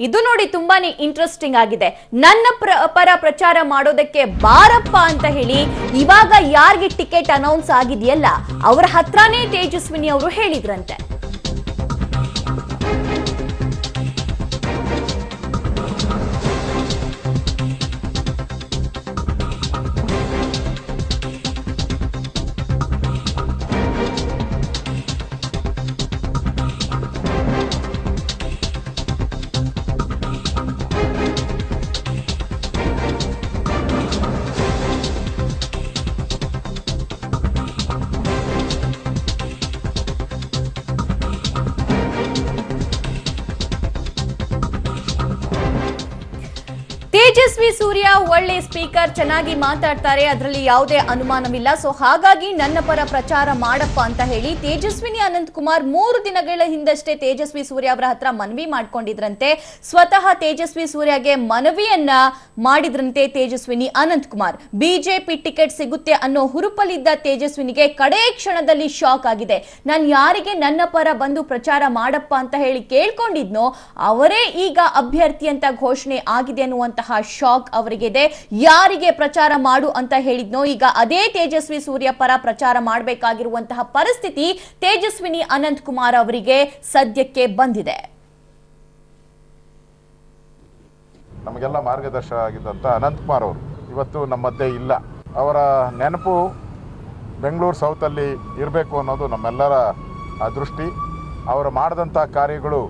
ಇದು ನೋಡಿ ತುಂಬಾನೇ ಇಂಟ್ರೆಸ್ಟಿಂಗ್ ಆಗಿದೆ. ನನ್ನ ಪರ ಪ್ರಚಾರ ಮಾಡೋದಕ್ಕೆ ಬಾರಪ್ಪ ಅಂತ ಹೇಳಿ ಇವಾಗ ಯಾರಿಗೆ ಟಿಕೆಟ್ ಅನೌನ್ಸ್ ಆಗಿದೆಯಲ್ಲ ಅವರ ಹತ್ರನೇ ತೇಜಸ್ವಿನಿ ಅವರು ಹೇಳಿದ್ರಂತೆ. ತೇಜಸ್ವಿ ಸೂರ್ಯ ಒಳ್ಳೆ ಸ್ಪೀಕರ್, ಚೆನ್ನಾಗಿ ಮಾತಾಡ್ತಾರೆ, ಅದರಲ್ಲಿ ಯಾವುದೇ ಅನುಮಾನವಿಲ್ಲ. ಸೊ ಹಾಗಾಗಿ ನನ್ನ ಪರ ಪ್ರಚಾರ ಮಾಡಪ್ಪ ಅಂತ ಹೇಳಿ ತೇಜಸ್ವಿನಿ ಅನಂತಕುಮಾರ್ 3 ದಿನಗಳ ಹಿಂದಷ್ಟೇ ತೇಜಸ್ವಿ ಸೂರ್ಯ ಅವರ ಹತ್ರ ಮನವಿ ಮಾಡ್ಕೊಂಡಿದ್ರಂತೆ. ಸ್ವತಃ ತೇಜಸ್ವಿ ಸೂರ್ಯಗೆ ಮನವಿಯನ್ನ ಮಾಡಿದ್ರಂತೆ ತೇಜಸ್ವಿನಿ ಅನಂತಕುಮಾರ್. ಬಿಜೆಪಿ ಟಿಕೆಟ್ ಸಿಗುತ್ತೆ ಅನ್ನೋ ಹುರುಪಲ್ಲಿದ್ದ ತೇಜಸ್ವಿನಿಗೆ ಕಡೇ ಕ್ಷಣದಲ್ಲಿ ಶಾಕ್ ಆಗಿದೆ. ನಾನು ಯಾರಿಗೆ ನನ್ನ ಪರ ಬಂದು ಪ್ರಚಾರ ಮಾಡಪ್ಪ ಅಂತ ಹೇಳಿ ಕೇಳ್ಕೊಂಡಿದ್ನೋ ಅವರೇ ಈಗ ಅಭ್ಯರ್ಥಿ ಅಂತ ಘೋಷಣೆ ಆಗಿದೆ ಅನ್ನುವಂತಹ ಶಾಕ್ ಅವರಿಗಿದೆ. ಯಾರಿಗೆ ಪ್ರಚಾರ ಮಾಡು ಅಂತ ಹೇಳಿದ್ನೋ ಈಗ ಅದೇ ತೇಜಸ್ವಿ ಸೂರ್ಯ ಪರ ಪ್ರಚಾರ ಮಾಡಬೇಕಾಗಿರುವಂತಹ ಪರಿಸ್ಥಿತಿ ತೇಜಸ್ವಿನಿ ಅನಂತಕುಮಾರ್ ಅವರಿಗೆ ಸದ್ಯಕ್ಕೆ ಬಂದಿದೆ. ನಮಗೆಲ್ಲ ಮಾರ್ಗದರ್ಶಕ ಆಗಿದ್ದಂಥ ಅನಂತಕುಮಾರ್ ಅವರು ಇವತ್ತು ನಮ್ಮ ಮಧ್ಯೆ ಇಲ್ಲ. ಅವರ ನೆನಪು ಬೆಂಗಳೂರು ಸೌತಲ್ಲಿ ಇರಬೇಕು ಅನ್ನೋದು ನಮ್ಮೆಲ್ಲರ ದೃಷ್ಟಿ. ಅವರು ಮಾಡಿದಂಥ ಕಾರ್ಯಗಳು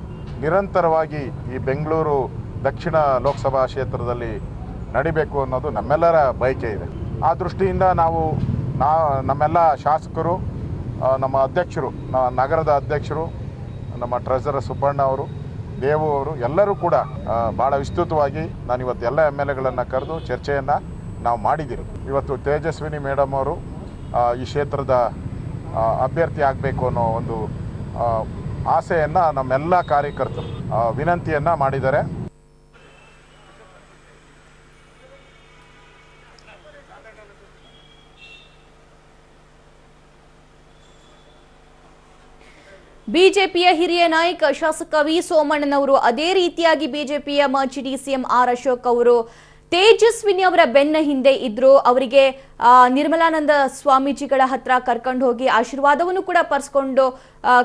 ನಿರಂತರವಾಗಿ ಈ ಬೆಂಗಳೂರು ದಕ್ಷಿಣ ಲೋಕಸಭಾ ಕ್ಷೇತ್ರದಲ್ಲಿ ನಡಿಬೇಕು ಅನ್ನೋದು ನಮ್ಮೆಲ್ಲರ ಬಯಕೆ ಇದೆ. ಆ ದೃಷ್ಟಿಯಿಂದ ನಮ್ಮೆಲ್ಲ ಶಾಸಕರು, ನಮ್ಮ ಅಧ್ಯಕ್ಷರು, ನಗರದ ಅಧ್ಯಕ್ಷರು, ನಮ್ಮ ಟ್ರೆಜರರ್ ಸುಬ್ಬಣ್ಣ ಅವರು, ದೇವು ಅವರು ಎಲ್ಲರೂ ಕೂಡ ಭಾಳ ವಿಸ್ತೃತವಾಗಿ ನಾನಿವತ್ತು ಎಲ್ಲ MLAಗಳನ್ನು ಕರೆದು ಚರ್ಚೆಯನ್ನು ನಾವು ಮಾಡಿದ್ದೀರಿ. ಇವತ್ತು ತೇಜಸ್ವಿನಿ ಮೇಡಮ್ ಅವರು ಈ ಕ್ಷೇತ್ರದ ಅಭ್ಯರ್ಥಿ ಆಗಬೇಕು ಅನ್ನೋ ಒಂದು ಆಸೆಯನ್ನು ನಮ್ಮೆಲ್ಲ ಕಾರ್ಯಕರ್ತರು ವಿನಂತಿಯನ್ನು ಮಾಡಿದ್ದಾರೆ. ಬಿಜೆಪಿಯ ಹಿರಿಯ ನಾಯಕ ಶಾಸಕ ವಿ ಸೋಮಣ್ಣನವರು, ಅದೇ ರೀತಿಯಾಗಿ ಬಿಜೆಪಿಯ ಮಾಜಿ DCM ಆರ್ ಅಶೋಕ್ ಅವರು ತೇಜಸ್ವಿನಿ ಅವರ ಬೆನ್ನ ಹಿಂದೆ ಇದ್ರು. ಅವರಿಗೆ ನಿರ್ಮಲಾನಂದ ಸ್ವಾಮೀಜಿಗಳ ಹತ್ರ ಕರ್ಕೊಂಡು ಹೋಗಿ ಆಶೀರ್ವಾದವನ್ನು ಕೂಡ ಪರ್ಸ್ಕೊಂಡು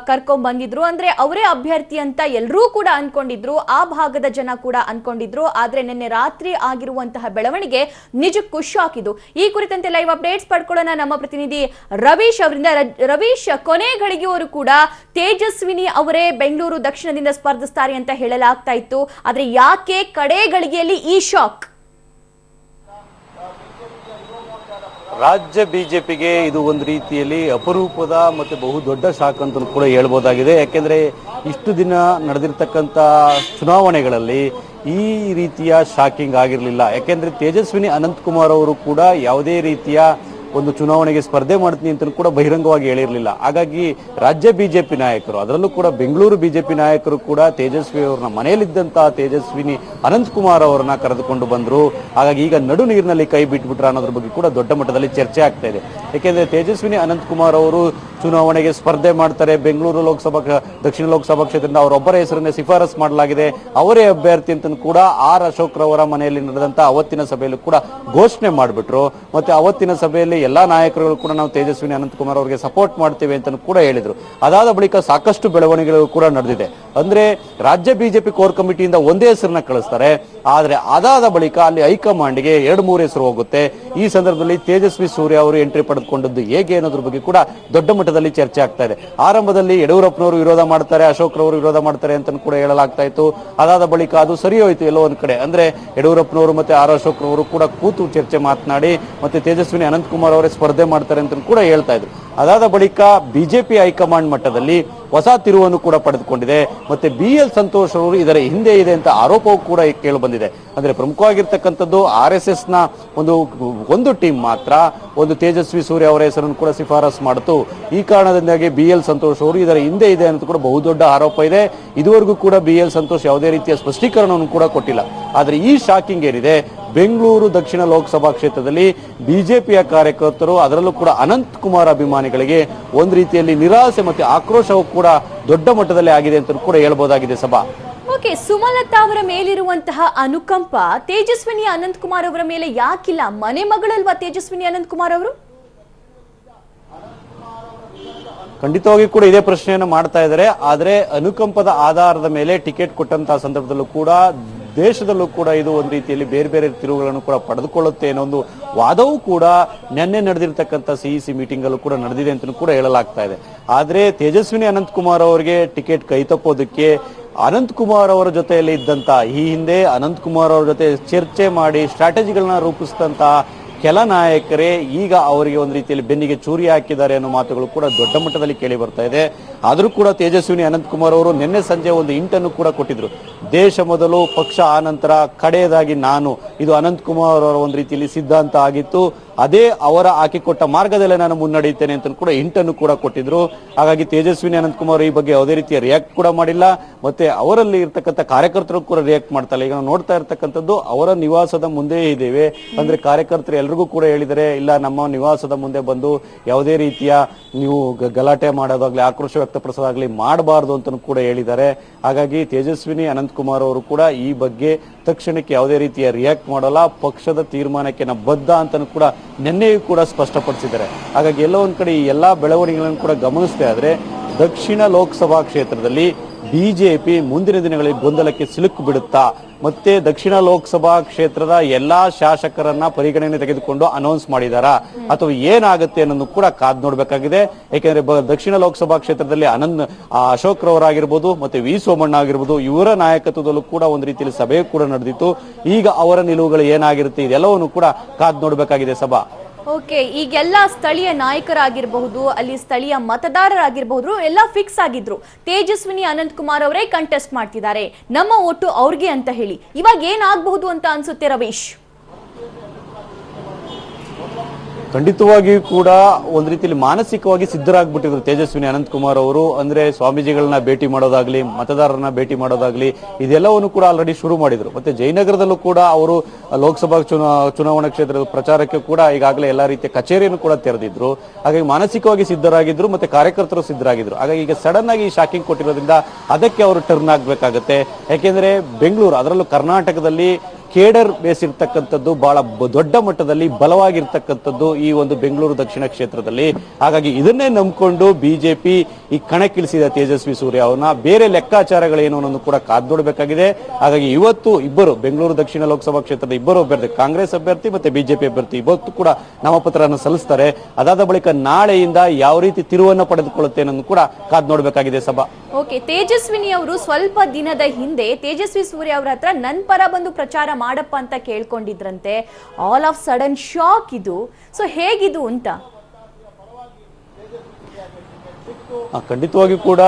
ಕರ್ಕೊಂಡ್ ಬಂದಿದ್ರು. ಅಂದ್ರೆ ಅವರೇ ಅಭ್ಯರ್ಥಿ ಅಂತ ಎಲ್ಲರೂ ಕೂಡ ಅನ್ಕೊಂಡಿದ್ರು, ಆ ಭಾಗದ ಜನ ಕೂಡ ಅನ್ಕೊಂಡಿದ್ರು. ಆದ್ರೆ ನಿನ್ನೆ ರಾತ್ರಿ ಆಗಿರುವಂತಹ ಬೆಳವಣಿಗೆ ನಿಜಕ್ಕೂ ಶಾಕ್ ಇದು. ಈ ಕುರಿತಂತೆ ಲೈವ್ ಅಪ್ಡೇಟ್ಸ್ ಪಡ್ಕೊಳ್ಳೋಣ ನಮ್ಮ ಪ್ರತಿನಿಧಿ ರವೀಶ್ ಅವರಿಂದ. ರವೀಶ್, ಕೊನೆ ಗಳಿಗೆಯವರು ಕೂಡ ತೇಜಸ್ವಿನಿ ಅವರೇ ಬೆಂಗಳೂರು ದಕ್ಷಿಣದಿಂದ ಸ್ಪರ್ಧಿಸ್ತಾರೆ ಅಂತ ಹೇಳಲಾಗ್ತಾ ಇತ್ತು. ಆದ್ರೆ ಯಾಕೆ ಕಡೆ ಗಳಿಗೆಯಲ್ಲಿ ಈ ಶಾಕ್? ರಾಜ್ಯ ಬಿಜೆಪಿಗೆ ಇದು ಒಂದು ರೀತಿಯಲ್ಲಿ ಅಪರೂಪದ ಮತ್ತು ಬಹುದೊಡ್ಡ ಶಾಕ್ ಅಂತ ಕೂಡ ಹೇಳ್ಬೋದಾಗಿದೆ. ಯಾಕೆಂದರೆ ಇಷ್ಟು ದಿನ ನಡೆದಿರ್ತಕ್ಕಂಥ ಚುನಾವಣೆಗಳಲ್ಲಿ ಈ ರೀತಿಯ ಶಾಕಿಂಗ್ ಆಗಿರಲಿಲ್ಲ. ಯಾಕೆಂದರೆ ತೇಜಸ್ವಿನಿ ಅನಂತಕುಮಾರ್ ಅವರು ಕೂಡ ಯಾವುದೇ ರೀತಿಯ ಒಂದು ಚುನಾವಣೆಗೆ ಸ್ಪರ್ಧೆ ಮಾಡ್ತೀನಿ ಅಂತ ಕೂಡ ಬಹಿರಂಗವಾಗಿ ಹೇಳಿರಲಿಲ್ಲ. ಹಾಗಾಗಿ ರಾಜ್ಯ ಬಿಜೆಪಿ ನಾಯಕರು, ಅದರಲ್ಲೂ ಕೂಡ ಬೆಂಗಳೂರು ಬಿಜೆಪಿ ನಾಯಕರು ಕೂಡ ತೇಜಸ್ವಿ ಅವ್ರನ್ನ ಮನೆಯಲ್ಲಿದ್ದಂತಹ ತೇಜಸ್ವಿನಿ ಅನಂತಕುಮಾರ್ ಅವರನ್ನ ಕರೆದುಕೊಂಡು ಬಂದರು. ಹಾಗಾಗಿ ಈಗ ನಡು ನೀರಿನಲ್ಲಿ ಕೈ ಬಿಟ್ಬಿಟ್ರ ಅನ್ನೋದ್ರ ಬಗ್ಗೆ ಕೂಡ ದೊಡ್ಡ ಮಟ್ಟದಲ್ಲಿ ಚರ್ಚೆ ಆಗ್ತಾ ಇದೆ. ಯಾಕೆಂದ್ರೆ ತೇಜಸ್ವಿನಿ ಅನಂತಕುಮಾರ್ ಅವರು ಚುನಾವಣೆಗೆ ಸ್ಪರ್ಧೆ ಮಾಡ್ತಾರೆ. ಬೆಂಗಳೂರು ದಕ್ಷಿಣ ಲೋಕಸಭಾ ಕ್ಷೇತ್ರದಿಂದ ಅವರೊಬ್ಬರ ಹೆಸರನ್ನೇ ಶಿಫಾರಸ್ ಮಾಡಲಾಗಿದೆ. ಅವರೇ ಅಭ್ಯರ್ಥಿ ಅಂತ ಕೂಡ ಆರ್ ಅಶೋಕ್ ರವರ ಮನೆಯಲ್ಲಿ ನಡೆದಂತ ಅವತ್ತಿನ ಸಭೆಯಲ್ಲಿ ಕೂಡ ಘೋಷಣೆ ಮಾಡಿಬಿಟ್ರು. ಮತ್ತೆ ಅವತ್ತಿನ ಸಭೆಯಲ್ಲಿ ಎಲ್ಲಾ ನಾಯಕರುಗಳು ಕೂಡ ನಾವು ತೇಜಸ್ವಿನಿ ಅನಂತಕುಮಾರ್ ಅವರಿಗೆ ಸಪೋರ್ಟ್ ಮಾಡ್ತೇವೆ ಅಂತ ಕೂಡ ಹೇಳಿದ್ರು. ಅದಾದ ಬಳಿಕ ಸಾಕಷ್ಟು ಬೆಳವಣಿಗೆಗಳು ಕೂಡ ನಡೆದಿದೆ. ಅಂದ್ರೆ ರಾಜ್ಯ ಬಿಜೆಪಿ ಕೋರ್ ಕಮಿಟಿಯಿಂದ ಒಂದೇ ಹೆಸರನ್ನ ಕಳಿಸ್ತಾರೆ. ಆದ್ರೆ ಅದಾದ ಬಳಿಕ ಅಲ್ಲಿ ಹೈಕಮಾಂಡ್ಗೆ 2-3 ಹೆಸರು ಹೋಗುತ್ತೆ. ಈ ಸಂದರ್ಭದಲ್ಲಿ ತೇಜಸ್ವಿ ಸೂರ್ಯ ಅವರು ಎಂಟ್ರಿ ಪಡೆದುಕೊಂಡದ್ದು ಹೇಗೆ ಅನ್ನೋದ್ರ ಬಗ್ಗೆ ಕೂಡ ದೊಡ್ಡ ಮಟ್ಟದಲ್ಲಿ ಚರ್ಚೆ ಆಗ್ತಾ ಇದೆ. ಆರಂಭದಲ್ಲಿ ಯಡಿಯೂರಪ್ಪನವರು ವಿರೋಧ ಮಾಡ್ತಾರೆ, ಅಶೋಕ್ ರವರು ವಿರೋಧ ಮಾಡ್ತಾರೆ ಅಂತ ಕೂಡ ಹೇಳಲಾಗ್ತಾ ಇತ್ತು. ಅದಾದ ಬಳಿಕ ಅದು ಸರಿ ಹೋಯ್ತು ಎಲ್ಲೋ ಒಂದ್ ಕಡೆ. ಅಂದ್ರೆ ಯಡಿಯೂರಪ್ಪನವರು ಮತ್ತೆ ಆರ್ ಅಶೋಕ್ ರವರು ಕೂಡ ಕೂತು ಚರ್ಚೆ ಮಾತನಾಡಿ ಮತ್ತೆ ತೇಜಸ್ವಿನಿ ಅನಂತಕುಮಾರ್ ಅವರೇ ಸ್ಪರ್ಧೆ ಮಾಡ್ತಾರೆ ಅಂತ ಕೂಡ ಹೇಳ್ತಾ ಇದ್ರು. ಅದಾದ ಬಳಿಕ ಬಿಜೆಪಿ ಹೈಕಮಾಂಡ್ ಮಟ್ಟದಲ್ಲಿ ಹೊಸ ತಿರುವನ್ನು ಕೂಡ ಪಡೆದುಕೊಂಡಿದೆ. ಮತ್ತೆ BL ಸಂತೋಷ್ ಅವರು ಇದರ ಹಿಂದೆ ಇದೆ ಅಂತ ಆರೋಪವೂ ಕೂಡ ಕೇಳಿ ಬಂದಿದೆ. ಅಂದ್ರೆ ಪ್ರಮುಖವಾಗಿರ್ತಕ್ಕಂಥದ್ದು RSS ನ ಒಂದು ಟೀಮ್ ಮಾತ್ರ ಒಂದು ತೇಜಸ್ವಿ ಸೂರ್ಯ ಅವರ ಹೆಸರನ್ನು ಕೂಡ ಶಿಫಾರಸ್ ಮಾಡಿತು. ಈ ಕಾರಣದಿಂದಾಗಿ BL ಸಂತೋಷ್ ಅವರು ಇದರ ಹಿಂದೆ ಇದೆ ಅಂತ ಕೂಡ ಬಹುದೊಡ್ಡ ಆರೋಪ ಇದೆ. ಇದುವರೆಗೂ ಕೂಡ BL ಸಂತೋಷ್ ಯಾವುದೇ ರೀತಿಯ ಸ್ಪಷ್ಟೀಕರಣವನ್ನು ಕೂಡ ಕೊಟ್ಟಿಲ್ಲ. ಆದ್ರೆ ಈ ಶಾಕಿಂಗ್ ಏನಿದೆ, ಬೆಂಗಳೂರು ದಕ್ಷಿಣ ಲೋಕಸಭಾ ಕ್ಷೇತ್ರದಲ್ಲಿ ಬಿಜೆಪಿಯ ಕಾರ್ಯಕರ್ತರು, ಅದರಲ್ಲೂ ಕೂಡ ಅನಂತಕುಮಾರ್ ಅಭಿಮಾನಿಗಳಿಗೆ ಒಂದು ರೀತಿಯಲ್ಲಿ ನಿರಾಸೆ ಮತ್ತೆ ಆಕ್ರೋಶವೂ ಕೂಡ ದೊಡ್ಡ ಮಟ್ಟದಲ್ಲಿ ಆಗಿದೆ ಅಂತ ಕೂಡ ಹೇಳ್ಬೋದಾಗಿದೆ. ಸಭಾ ಓಕೆ, ಸುಮಲತಾ ಅವರ ಮೇಲಿರುವಂತಹ ಅನುಕಂಪ ತೇಜಸ್ವಿನಿ ಅನಂತಕುಮಾರ್ ಅವರ ಮೇಲೆ ಯಾಕಿಲ್ಲ? ಮನೆ ಮಗಳಲ್ವಾ ತೇಜಸ್ವಿನಿ ಅನಂತಕುಮಾರ್ ಅವರು? ಖಂಡಿತವಾಗಿ ಕೂಡ ಇದೇ ಪ್ರಶ್ನೆಯನ್ನು ಮಾಡ್ತಾ ಇದ್ದಾರೆ. ಆದ್ರೆ ಅನುಕಂಪದ ಆಧಾರದ ಮೇಲೆ ಟಿಕೆಟ್ ಕೊಟ್ಟಂತಹ ಸಂದರ್ಭದಲ್ಲೂ ಕೂಡ ದೇಶದಲ್ಲೂ ಕೂಡ ಇದು ಒಂದು ರೀತಿಯಲ್ಲಿ ಬೇರೆ ಬೇರೆ ತಿರುವುಗಳನ್ನು ಕೂಡ ಪಡೆದುಕೊಳ್ಳುತ್ತೆ ಅನ್ನೋ ಒಂದು ವಾದವೂ ಕೂಡ ನಿನ್ನೆ ನಡೆದಿರ್ತಕ್ಕಂಥ ಸಿಇಸಿ ಮೀಟಿಂಗ್ ಅಲ್ಲೂ ಕೂಡ ನಡೆದಿದೆ ಅಂತ ಕೂಡ ಹೇಳಲಾಗ್ತಾ ಇದೆ. ಆದ್ರೆ ತೇಜಸ್ವಿನಿ ಅನಂತಕುಮಾರ್ ಅವರಿಗೆ ಟಿಕೆಟ್ ಕೈ ತಪ್ಪೋದಕ್ಕೆ ಅನಂತಕುಮಾರ್ ಅವರ ಜೊತೆಯಲ್ಲಿ ಇದ್ದಂತ ಈ ಹಿಂದೆ ಅನಂತಕುಮಾರ್ ಅವರ ಜೊತೆ ಚರ್ಚೆ ಮಾಡಿ ಸ್ಟ್ರಾಟಜಿಗಳನ್ನ ರೂಪಿಸಿದಂತ ಕೆಲ ನಾಯಕರೇ ಈಗ ಅವರಿಗೆ ಒಂದು ರೀತಿಯಲ್ಲಿ ಬೆನ್ನಿಗೆ ಚೂರಿ ಹಾಕಿದ್ದಾರೆ ಅನ್ನೋ ಮಾತುಗಳು ಕೂಡ ದೊಡ್ಡ ಮಟ್ಟದಲ್ಲಿ ಕೇಳಿ ಬರ್ತಾ ಇದೆ. ಆದರೂ ಕೂಡ ತೇಜಸ್ವಿನಿ ಅನಂತಕುಮಾರ್ ಅವರು ನಿನ್ನೆ ಸಂಜೆ ಒಂದು ಇಂಟನ್ನು ಕೂಡ ಕೊಟ್ಟಿದ್ರು. ದೇಶ ಮೊದಲು, ಪಕ್ಷ ಆನಂತರ, ಕಡೆಯದಾಗಿ ನಾನು. ಇದು ಅನಂತಕುಮಾರ್ ಅವರ ಒಂದು ರೀತಿಯಲ್ಲಿ ಸಿದ್ಧಾಂತ ಆಗಿತ್ತು. ಅದೇ ಅವರ ಹಾಕಿಕೊಟ್ಟ ಮಾರ್ಗದಲ್ಲೇ ನಾನು ಮುನ್ನಡೆಯುತ್ತೇನೆ ಅಂತ ಕೂಡ ಇಂಟನ್ನು ಕೂಡ ಕೊಟ್ಟಿದ್ರು. ಹಾಗಾಗಿ ತೇಜಸ್ವಿನಿ ಅನಂತಕುಮಾರ್ ಈ ಬಗ್ಗೆ ಯಾವುದೇ ರೀತಿಯ ರಿಯಾಕ್ಟ್ ಕೂಡ ಮಾಡಿಲ್ಲ. ಮತ್ತೆ ಅವರಲ್ಲಿ ಇರ್ತಕ್ಕಂಥ ಕಾರ್ಯಕರ್ತರು ಕೂಡ ರಿಯಾಕ್ಟ್ ಮಾಡ್ತಾರೆ. ಈಗ ನಾವು ನೋಡ್ತಾ ಇರ್ತಕ್ಕಂಥದ್ದು ಅವರ ನಿವಾಸದ ಮುಂದೆ ಇದ್ದೇವೆ ಅಂದ್ರೆ ಕಾರ್ಯಕರ್ತರು ಎಲ್ರಿಗೂ ಕೂಡ ಹೇಳಿದರೆ ಇಲ್ಲ, ನಮ್ಮ ನಿವಾಸದ ಮುಂದೆ ಬಂದು ಯಾವುದೇ ರೀತಿಯ ನೀವು ಗಲಾಟೆ ಮಾಡೋದಾಗ್ಲಿ, ಆಕ್ರೋಶ ವ್ಯಕ್ತಪಡಿಸೋದಾಗ್ಲಿ ಮಾಡಬಾರ್ದು ಅಂತ ಕೂಡ ಹೇಳಿದ್ದಾರೆ. ಹಾಗಾಗಿ ತೇಜಸ್ವಿನಿ ಅನಂತಕುಮಾರ್ ಅವರು ಕೂಡ ಈ ಬಗ್ಗೆ ತಕ್ಷಣಕ್ಕೆ ಯಾವುದೇ ರೀತಿಯ ರಿಯಾಕ್ಟ್ ಮಾಡಲ್ಲ. ಪಕ್ಷದ ತೀರ್ಮಾನಕ್ಕೆ ನಾವು ಬದ್ಧ ಅಂತ ಕೂಡ ನಿನ್ನೆಯೂ ಕೂಡ ಸ್ಪಷ್ಟಪಡಿಸಿದ್ದಾರೆ. ಹಾಗಾಗಿ ಎಲ್ಲೋ ಒಂದ್ ಕಡೆ ಈ ಎಲ್ಲಾ ಬೆಳವಣಿಗೆಗಳನ್ನು ಕೂಡ ಗಮನಿಸ್ತಾ ಇದ್ರೆ ದಕ್ಷಿಣ ಲೋಕಸಭಾ ಕ್ಷೇತ್ರದಲ್ಲಿ ಬಿಜೆಪಿ ಮುಂದಿನ ದಿನಗಳಲ್ಲಿ ಗೊಂದಲಕ್ಕೆ ಸಿಲುಕು ಬಿಡುತ್ತಾ, ಮತ್ತೆ ದಕ್ಷಿಣ ಲೋಕಸಭಾ ಕ್ಷೇತ್ರದ ಎಲ್ಲಾ ಶಾಸಕರನ್ನ ಪರಿಗಣನೆ ತೆಗೆದುಕೊಂಡು ಅನೌನ್ಸ್ ಮಾಡಿದಾರಾ ಅಥವಾ ಏನಾಗುತ್ತೆ ಅನ್ನೋದು ಕೂಡ ಕಾದ್ ನೋಡ್ಬೇಕಾಗಿದೆ. ಯಾಕೆಂದ್ರೆ ದಕ್ಷಿಣ ಲೋಕಸಭಾ ಕ್ಷೇತ್ರದಲ್ಲಿ ಅಶೋಕ್ ರವರಾಗಿರ್ಬೋದು ಮತ್ತೆ ವಿ ಸೋಮಣ್ಣ ಆಗಿರ್ಬೋದು, ಇವರ ನಾಯಕತ್ವದಲ್ಲೂ ಕೂಡ ಒಂದು ರೀತಿಯಲ್ಲಿ ಸಭೆ ಕೂಡ ನಡೆದಿತ್ತು. ಈಗ ಅವರ ನಿಲುವುಗಳು ಏನಾಗಿರುತ್ತೆ ಇದೆಲ್ಲವನ್ನು ಕೂಡ ಕಾದ್ ನೋಡ್ಬೇಕಾಗಿದೆ ಸಭಾ. ಓಕೆ, ಈಗೆಲ್ಲ ಸ್ಥಳೀಯ ನಾಯಕರಾಗಿರಬಹುದು, ಅಲ್ಲಿ ಸ್ಥಳೀಯ ಮತದಾರರಾಗಿರಬಹುದು, ಎಲ್ಲ ಫಿಕ್ಸ್ ಆಗಿದ್ರು ತೇಜಸ್ವಿನಿ ಅನಂತಕುಮಾರ್ ಅವರೇ ಕಂಟೆಸ್ಟ್ ಮಾಡ್ತಿದ್ದಾರೆ, ನಮ್ಮ ಓಟು ಅವ್ರಿಗೆ ಅಂತ ಹೇಳಿ. ಇವಾಗ ಏನಾಗಬಹುದು ಅಂತ ಅನ್ಸುತ್ತೆ ರವೀಶ್? ಖಂಡಿತವಾಗಿಯೂ ಕೂಡ ಒಂದು ರೀತಿಯಲ್ಲಿ ಮಾನಸಿಕವಾಗಿ ಸಿದ್ಧರಾಗ್ಬಿಟ್ಟಿದ್ರು ತೇಜಸ್ವಿನಿ ಅನಂತಕುಮಾರ್ ಅವರು. ಅಂದ್ರೆ ಸ್ವಾಮೀಜಿಗಳನ್ನ ಭೇಟಿ ಮಾಡೋದಾಗ್ಲಿ, ಮತದಾರರನ್ನ ಭೇಟಿ ಮಾಡೋದಾಗ್ಲಿ, ಇದೆಲ್ಲವನ್ನು ಕೂಡ ಆಲ್ರೆಡಿ ಶುರು ಮಾಡಿದ್ರು. ಮತ್ತೆ ಜಯನಗರದಲ್ಲೂ ಕೂಡ ಅವರು ಲೋಕಸಭಾ ಚುನಾವಣಾ ಕ್ಷೇತ್ರದ ಪ್ರಚಾರಕ್ಕೆ ಕೂಡ ಈಗಾಗಲೇ ಎಲ್ಲಾ ರೀತಿಯ ಕಚೇರಿಯನ್ನು ಕೂಡ ತೆರೆದಿದ್ರು. ಹಾಗಾಗಿ ಮಾನಸಿಕವಾಗಿ ಸಿದ್ಧರಾಗಿದ್ರು, ಮತ್ತೆ ಕಾರ್ಯಕರ್ತರು ಸಿದ್ಧರಾಗಿದ್ರು. ಹಾಗಾಗಿ ಈಗ ಸಡನ್ ಆಗಿ ಶಾಕಿಂಗ್ ಕೊಟ್ಟಿರೋದ್ರಿಂದ ಅದಕ್ಕೆ ಅವರು ಟರ್ನ್ ಆಗ್ಬೇಕಾಗತ್ತೆ. ಯಾಕೆಂದ್ರೆ ಬೆಂಗಳೂರು, ಅದರಲ್ಲೂ ಕರ್ನಾಟಕದಲ್ಲಿ ಕೇಡರ್ ಬೇಸ್ ಇರ್ತಕ್ಕಂಥದ್ದು ಬಹಳ ದೊಡ್ಡ ಮಟ್ಟದಲ್ಲಿ ಬಲವಾಗಿರ್ತಕ್ಕಂಥದ್ದು ಈ ಒಂದು ಬೆಂಗಳೂರು ದಕ್ಷಿಣ ಕ್ಷೇತ್ರದಲ್ಲಿ. ಹಾಗಾಗಿ ಇದನ್ನೇ ನಂಬಿಕೊಂಡು ಬಿಜೆಪಿ ಈ ಕಣಕ್ಕಿಳಿಸಿದ ತೇಜಸ್ವಿ ಸೂರ್ಯ ಅವರನ್ನ. ಬೇರೆ ಲೆಕ್ಕಾಚಾರಗಳೇನು ಅನ್ನೋದು ಕೂಡ ಕಾದ್ ನೋಡಬೇಕಾಗಿದೆ. ಹಾಗಾಗಿ ಇವತ್ತು ಇಬ್ಬರು ಬೆಂಗಳೂರು ದಕ್ಷಿಣ ಲೋಕಸಭಾ ಕ್ಷೇತ್ರದ ಇಬ್ಬರು ಅಭ್ಯರ್ಥಿ, ಕಾಂಗ್ರೆಸ್ ಅಭ್ಯರ್ಥಿ ಮತ್ತೆ ಬಿಜೆಪಿ ಅಭ್ಯರ್ಥಿ ಇವತ್ತು ಕೂಡ ನಾಮಪತ್ರವನ್ನು ಸಲ್ಲಿಸ್ತಾರೆ. ಅದಾದ ಬಳಿಕ ನಾಳೆಯಿಂದ ಯಾವ ರೀತಿ ತಿರುವನ್ನು ಪಡೆದುಕೊಳ್ಳುತ್ತೆ ಅನ್ನೋದು ಕೂಡ ಕಾದ್ ನೋಡಬೇಕಾಗಿದೆ ಸಭಾ. ಓಕೆ, ತೇಜಸ್ವಿನಿ ಅವರು ಸ್ವಲ್ಪ ದಿನದ ಹಿಂದೆ ತೇಜಸ್ವಿ ಸೂರ್ಯ ಅವರ ಹತ್ರ ನನ್ ಪರ ಬಂದು ಪ್ರಚಾರ ಮಾಡಪ್ಪ ಅಂತ ಕೇಳ್ಕೊಂಡಿದ್ರಂತೆ. ಆಲ್ ಆಫ್ ಸಡನ್ ಶಾಕ್ ಇದು. ಸೊ ಹೇಗಿದು ಅಂತ? ಖಂಡಿತವಾಗಿಯೂ ಕೂಡ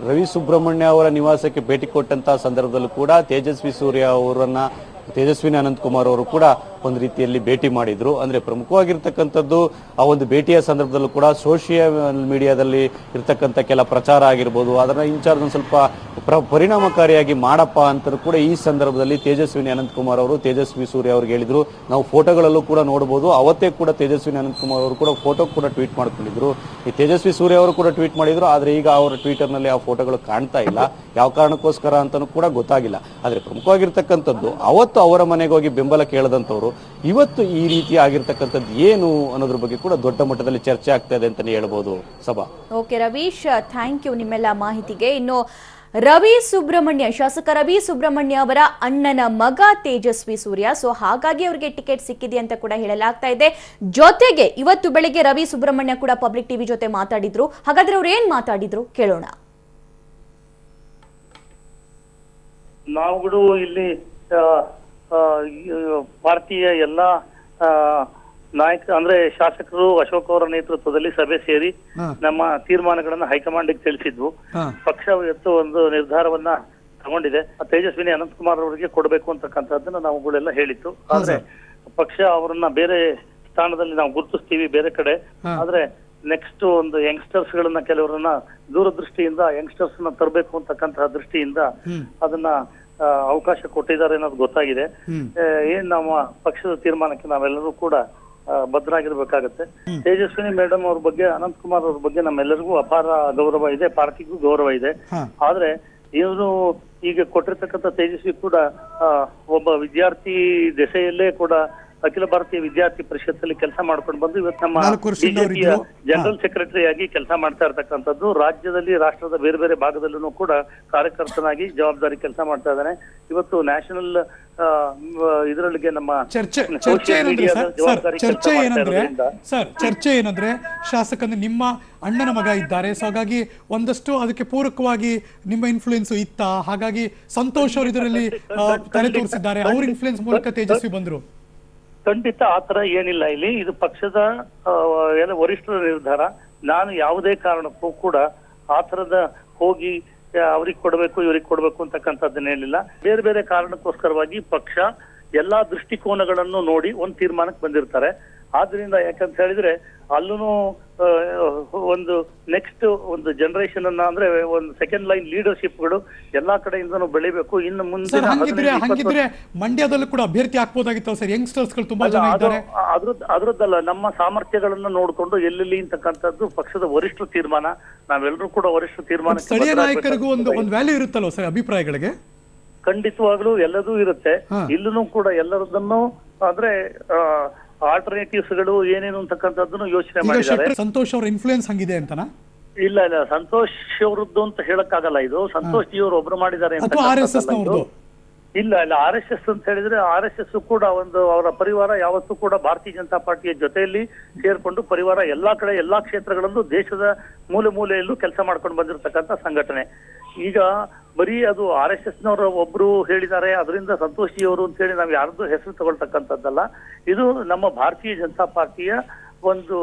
ರವಿ ಸುಬ್ರಹ್ಮಣ್ಯ ಅವರ ನಿವಾಸಕ್ಕೆ ಭೇಟಿ ಕೊಟ್ಟಂತಹ ಸಂದರ್ಭದಲ್ಲೂ ಕೂಡ ತೇಜಸ್ವಿನಿ ಅನಂತಕುಮಾರ್ ಅವರು ಕೂಡ ಒಂದು ರೀತಿಯಲ್ಲಿ ಭೇಟಿ ಮಾಡಿದ್ರು. ಅಂದ್ರೆ ಪ್ರಮುಖವಾಗಿರ್ತಕ್ಕಂಥದ್ದು ಆ ಒಂದು ಭೇಟಿಯ ಸಂದರ್ಭದಲ್ಲೂ ಕೂಡ ಸೋಷಿಯಲ್ ಮೀಡಿಯಾದಲ್ಲಿ ಇರ್ತಕ್ಕಂಥ ಕೆಲ ಪ್ರಚಾರ ಆಗಿರ್ಬೋದು, ಅದನ್ನ ಇನ್ಚಾರ್ಜ್ ಒಂದು ಸ್ವಲ್ಪ ಪರಿಣಾಮಕಾರಿಯಾಗಿ ಮಾಡಪ್ಪ ಅಂತ ಕೂಡ ಈ ಸಂದರ್ಭದಲ್ಲಿ ತೇಜಸ್ವಿನಿ ಅನಂತಕುಮಾರ್ ಅವರು ತೇಜಸ್ವಿ ಸೂರ್ಯ ಅವ್ರಿಗೆ ಹೇಳಿದ್ರು. ನಾವು ಫೋಟೋಗಳಲ್ಲೂ ಕೂಡ ನೋಡಬಹುದು. ಅವತ್ತೇ ಕೂಡ ತೇಜಸ್ವಿನಿ ಅನಂತಕುಮಾರ್ ಅವರು ಕೂಡ ಫೋಟೋ ಕೂಡ ಟ್ವೀಟ್ ಮಾಡ್ಕೊಂಡಿದ್ರು. ಈ ತೇಜಸ್ವಿ ಸೂರ್ಯ ಅವರು ಕೂಡ ಟ್ವೀಟ್ ಮಾಡಿದ್ರು. ಆದ್ರೆ ಈಗ ಅವರ ಟ್ವಿಟರ್ ನಲ್ಲಿ ಆ ಫೋಟೋಗಳು ಕಾಣ್ತಾ ಇಲ್ಲ. ಯಾವ ಕಾರಣಕ್ಕೋಸ್ಕರ ಅಂತಾನೂ ಕೂಡ ಗೊತ್ತಾಗಿಲ್ಲ. ಆದ್ರೆ ಪ್ರಮುಖವಾಗಿರ್ತಕ್ಕಂಥದ್ದು ಅವತ್ತು ಅವರ ಮನೆಗೆ ಹೋಗಿ ಬೆಂಬಲ ಕೇಳದಂತವ್ರು ಇವತ್ತು ಈ ರೀತಿ ಆಗಿರ್ತಕ್ಕಂಥದ್ದು ಏನು ಅನ್ನೋದ್ರ ಬಗ್ಗೆ ಕೂಡ ದೊಡ್ಡ ಮಟ್ಟದಲ್ಲಿ ಚರ್ಚೆ ಆಗ್ತಾ ಇದೆ ಅಂತಾನೆ ಹೇಳ್ಬೋದು ಸಭಾ. ಓಕೆ ರವೀಶ್, ಥ್ಯಾಂಕ್ ಯು ನಿಮ್ಮೆಲ್ಲ ಮಾಹಿತಿಗೆ. ಇನ್ನು ಶಾಸಕ ರವಿ ಸುಬ್ರಹ್ಮಣ್ಯ ಅವರ ಅಣ್ಣನ ಮಗ ತೇಜಸ್ವಿ ಸೂರ್ಯ, ಸೊ ಹಾಗಾಗಿ ಅವರಿಗೆ ಟಿಕೆಟ್ ಸಿಕ್ಕಿದೆ ಅಂತ ಕೂಡ ಹೇಳಲಾಗ್ತಾ ಇದೆ. ಜೊತೆಗೆ ಇವತ್ತು ಬೆಳಿಗ್ಗೆ ರವಿ ಸುಬ್ರಹ್ಮಣ್ಯ ಕೂಡ ಪಬ್ಲಿಕ್ ಟಿವಿ ಜೊತೆ ಮಾತಾಡಿದ್ರು. ಹಾಗಾದ್ರೆ ಅವ್ರು ಏನ್ ಮಾತಾಡಿದ್ರು ಕೇಳೋಣ. ನಾವುಗಳು ಇಲ್ಲಿ ಪಾರ್ಟಿಯ ಎಲ್ಲ ನಾಯಕ ಅಂದ್ರೆ ಶಾಸಕರು ಅಶೋಕ್ ಅವರ ನೇತೃತ್ವದಲ್ಲಿ ಸಭೆ ಸೇರಿ ನಮ್ಮ ತೀರ್ಮಾನಗಳನ್ನ ಹೈಕಮಾಂಡ್ಗೆ ತಿಳಿಸಿದ್ವು. ಪಕ್ಷ ಇವತ್ತು ಒಂದು ನಿರ್ಧಾರವನ್ನ ತಗೊಂಡಿದೆ. ತೇಜಸ್ವಿನಿ ಅನಂತಕುಮಾರ್ ಅವರಿಗೆ ಕೊಡಬೇಕು ಅಂತಕ್ಕಂಥದ್ದನ್ನ ನಾವುಗಳೆಲ್ಲ ಹೇಳಿತ್ತು. ಆದ್ರೆ ಪಕ್ಷ ಅವರನ್ನ ಬೇರೆ ಸ್ಥಾನದಲ್ಲಿ ನಾವು ಗುರುತಿಸ್ತೀವಿ ಬೇರೆ ಕಡೆ. ಆದ್ರೆ ನೆಕ್ಸ್ಟ್ ಒಂದು ಯಂಗ್ಸ್ಟರ್ಸ್ ಗಳನ್ನ ಕೆಲವರನ್ನ ದೂರದೃಷ್ಟಿಯಿಂದ ಯಂಗ್ಸ್ಟರ್ಸ್ ನ ತರಬೇಕು ಅಂತಕ್ಕಂತಹ ದೃಷ್ಟಿಯಿಂದ ಅದನ್ನ ಅವಕಾಶ ಕೊಟ್ಟಿದ್ದಾರೆ ಅನ್ನೋದು ಗೊತ್ತಾಗಿದೆ. ಏನ್ ನಮ್ಮ ಪಕ್ಷದ ತೀರ್ಮಾನಕ್ಕೆ ನಾವೆಲ್ಲರೂ ಕೂಡ ಬದ್ಧರಾಗಿರ್ಬೇಕಾಗತ್ತೆ. ತೇಜಸ್ವಿನಿ ಮೇಡಮ್ ಅವ್ರ ಬಗ್ಗೆ, ಅನಂತಕುಮಾರ್ ಅವ್ರ ಬಗ್ಗೆ ನಮ್ಮೆಲ್ಲರಿಗೂ ಅಪಾರ ಗೌರವ ಇದೆ, ಪಾರ್ಟಿಗೂ ಗೌರವ ಇದೆ. ಆದ್ರೆ ಇವನು ಈಗ ಕೊಟ್ಟಿರ್ತಕ್ಕಂಥ ತೇಜಸ್ವಿ ಕೂಡ ಒಬ್ಬ ವಿದ್ಯಾರ್ಥಿ ದೆಸೆಯಲ್ಲೇ ಕೂಡ ಅಖಿಲ ಭಾರತೀಯ ವಿದ್ಯಾರ್ಥಿ ಪರಿಷತ್ತಲ್ಲಿ ಕೆಲಸ ಮಾಡ್ಕೊಂಡು ಬಂದು ಇವತ್ತು ನಮ್ಮ ಬಿಜೆಪಿಯ ಜನರಲ್ ಸೆಕ್ರೆಟರಿ ಆಗಿ ಕೆಲಸ ಮಾಡ್ತಾ ಇರ್ತಕ್ಕಂಥದ್ದು. ರಾಜ್ಯದಲ್ಲಿ ರಾಷ್ಟ್ರದ ಬೇರೆ ಬೇರೆ ಭಾಗದಲ್ಲೂ ಕೂಡ ಕಾರ್ಯಕರ್ತನಾಗಿ ಜವಾಬ್ದಾರಿ ಕೆಲಸ ಮಾಡ್ತಾ ಇದ್ದಾನೆ. ಇವತ್ತು ನ್ಯಾಷನಲ್ ಇದರೊಳಗೆ ನಮ್ಮ ಚರ್ಚೆ ಏನಂದ್ರೆ ಶಾಸಕಂದ್ರೆ ನಿಮ್ಮ ಅಣ್ಣನ ಮಗ ಇದ್ದಾರೆ, ಸೊ ಹಾಗಾಗಿ ಒಂದಷ್ಟು ಅದಕ್ಕೆ ಪೂರಕವಾಗಿ ನಿಮ್ಮ ಇನ್ಫ್ಲೂಯೆನ್ಸ್ ಇತ್ತ, ಹಾಗಾಗಿ ಸಂತೋಷ್ ಅವರು ಇದರಲ್ಲಿ ತಲೆ ತೋರಿಸಿದ್ದಾರೆ, ಅವ್ರ ಇನ್ಫ್ಲೂಯೆನ್ಸ್ ಮೂಲಕ ತೇಜಸ್ವಿ ಬಂದ್ರು. ಖಂಡಿತ ಆತರ ಏನಿಲ್ಲ. ಇಲ್ಲಿ ಇದು ಪಕ್ಷದ ವರಿಷ್ಠರ ನಿರ್ಧಾರ. ನಾನು ಯಾವುದೇ ಕಾರಣಕ್ಕೂ ಕೂಡ ಆತರದ ಹೋಗಿ ಅವ್ರಿಗೆ ಕೊಡಬೇಕು ಇವ್ರಿಗೆ ಕೊಡಬೇಕು ಅಂತಕ್ಕಂಥದ್ದನ್ನ ಹೇಳಿಲ್ಲ. ಬೇರೆ ಬೇರೆ ಕಾರಣಕ್ಕೋಸ್ಕರವಾಗಿ ಪಕ್ಷ ಎಲ್ಲಾ ದೃಷ್ಟಿಕೋನಗಳನ್ನು ನೋಡಿ ಒಂದು ತೀರ್ಮಾನಕ್ಕೆ ಬಂದಿರ್ತಾರೆ. ಆದ್ರಿಂದ ಯಾಕಂತ ಹೇಳಿದ್ರೆ ಅಲ್ಲೂ ಒಂದು ನೆಕ್ಸ್ಟ್ ಒಂದು ಜನರೇಷನ್ ಅನ್ನ ಅಂದ್ರೆ ಒಂದು ಸೆಕೆಂಡ್ ಲೈನ್ ಲೀಡರ್ಶಿಪ್ ಗಳು ಎಲ್ಲಾ ಕಡೆಯಿಂದನೂ ಬೆಳಿಬೇಕು. ಇನ್ನು ಮುಂದೆ ಹಂಗಿದ್ರೆ ಮಂಡ್ಯದಲ್ಲೂ ಕೂಡ ಅಭ್ಯರ್ಥಿ ಹಾಕ್ಬೋದಾಗಿತ್ತು ಸರ್. ಯಂಗ್ಸ್ಟರ್ಸ್ ಗಳು ತುಂಬಾ ಜನ ಇದ್ದಾರೆ. ಅದ್ರದ್ದಲ್ಲ, ನಮ್ಮ ಸಾಮರ್ಥ್ಯಗಳನ್ನ ನೋಡ್ಕೊಂಡು ಎಲ್ಲೆಲ್ಲಿ ಅಂತಕ್ಕಂಥದ್ದು ಪಕ್ಷದ ವರಿಷ್ಠ ತೀರ್ಮಾನ. ನಾವೆಲ್ಲರೂ ಕೂಡ ವರಿಷ್ಠ ತೀರ್ಮಾನ. ಸ್ಥಳೀಯ ನಾಯಕರಿಗೂ ಒಂದು ವ್ಯಾಲ್ಯೂ ಇರುತ್ತಲ್ವ ಸರ್ ಅಭಿಪ್ರಾಯಗಳಿಗೆ? ಖಂಡಿತವಾಗ್ಲೂ ಎಲ್ಲದೂ ಇರುತ್ತೆ. ಇಲ್ಲೂ ಕೂಡ ಎಲ್ಲರದನ್ನು ಅಂದ್ರೆ ಆಲ್ಟರ್ನೇಟಿವ್ಸ್ ಗಳು ಏನೇನು ಅಂತಕ್ಕಂಥದ್ದನ್ನು ಯೋಚನೆ ಮಾಡಿದ್ದಾರೆ. ಸಂತೋಷ್ ಅವರ ಇನ್ಫ್ಲೂಯೆನ್ಸ್ ಹಂಗಿದೆ ಅಂತನಾ? ಇಲ್ಲ, ಸಂತೋಷ್ ಅವರದ್ದು ಅಂತ ಹೇಳಕ್ಕಾಗಲ್ಲ. ಇದು ಸಂತೋಷ್ ಜಿ ಅವರು ಒಬ್ರು ಮಾಡಿದ್ದಾರೆ ಅಂತ ಇಲ್ಲ. RSS ಅಂತ ಹೇಳಿದ್ರೆ RSS ಕೂಡ ಒಂದು ಅವರ ಪರಿವಾರ ಯಾವತ್ತೂ ಕೂಡ ಭಾರತೀಯ ಜನತಾ ಪಾರ್ಟಿಯ ಜೊತೆಯಲ್ಲಿ ಸೇರ್ಕೊಂಡು ಪರಿವಾರ ಎಲ್ಲಾ ಕಡೆ ಎಲ್ಲಾ ಕ್ಷೇತ್ರಗಳಲ್ಲೂ ದೇಶದ ಮೂಲೆ ಮೂಲೆಯಲ್ಲೂ ಕೆಲಸ ಮಾಡ್ಕೊಂಡು ಬಂದಿರತಕ್ಕಂತ ಸಂಘಟನೆ. ಈಗ ಬರೀ ಅದು RSS ನವರು ಒಬ್ರು ಹೇಳಿದ್ದಾರೆ ಅದರಿಂದ ಸಂತೋಷ್ ಜಿ ಅವರು ಅಂತ ಹೇಳಿ ನಾವು ಯಾರ್ದು ಹೆಸರು ತಗೊಳ್ತಕ್ಕಂಥದ್ದಲ್ಲ. ಇದು ನಮ್ಮ ಭಾರತೀಯ ಜನತಾ ಪಾರ್ಟಿಯ ಒಂದು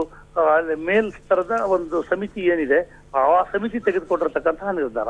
ಮೇಲ್ ಸ್ತರದ ಒಂದು ಸಮಿತಿ ಏನಿದೆ, ಆ ಸಮಿತಿ ತೆಗೆದುಕೊಂಡಿರ್ತಕ್ಕಂತಹ ನಿರ್ಧಾರ.